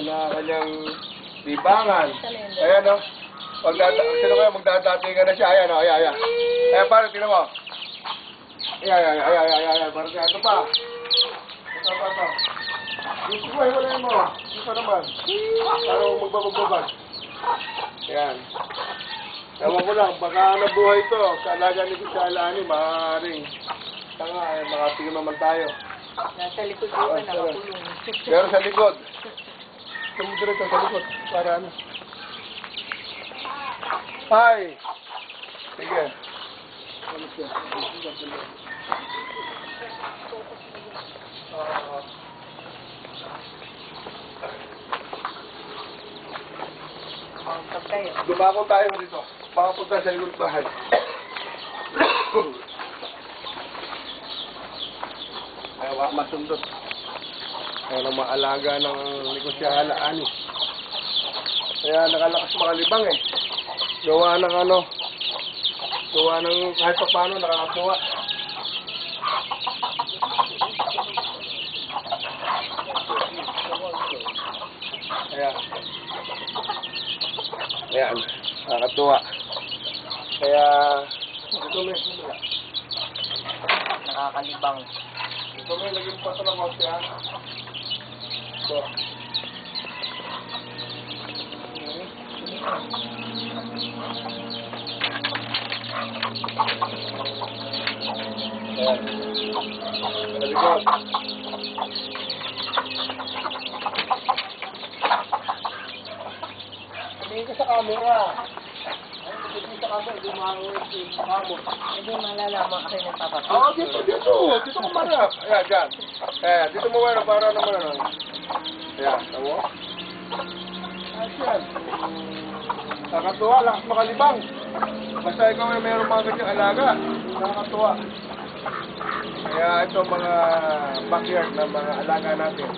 na kanyang libangan. Ayan, no? Sino kaya magdadatingan na siya? Ayan, no? Ayan. Ayan, parang, tingnan mo. Ayan. Parang siya. Ito pa. Ito. Gusto mo, hiwalayin mo. Ito naman. Parang magbabagbagan. Ayan. Ewan ko lang, baka nabuhay ito. Sa alaga ni Kusalani, maaaring. Tanga, makatingin naman tayo. Nasa likod ko na nakakulong. Pero sa likod. Diretso sa likod. Para ano. Ay! Sige. Dumako tayo dito. Baka punta sa likod bahay. Ay, wak masundot. Kaya na maalaga ng Nikosya Ani. Kaya nakalakas makalibang eh. Gawa ng ano. Gawa ng kahit pa paano nakakatuwa. Ayan, nakakatuwa. Kaya, ito may Nakakalibang. ito may naging pato ng Nikosya. Ito. Ayan. Nalikod. Tingin ka sa camera. Ay, tingin sa camera. Dumango yung camera. Hindi malalaman kasi nagpapapit. Oo, dito. Dito ko marap. Ayan, dyan. Ayan, dito mo meron para naman ano. Ayan, tawo. Ayan. Nakakatuwa, lakas makalibang. Basta ikaw ay mayroong mga ganyang alaga. Nakakatuwa. Kaya ito mga backyard na mga alaga natin.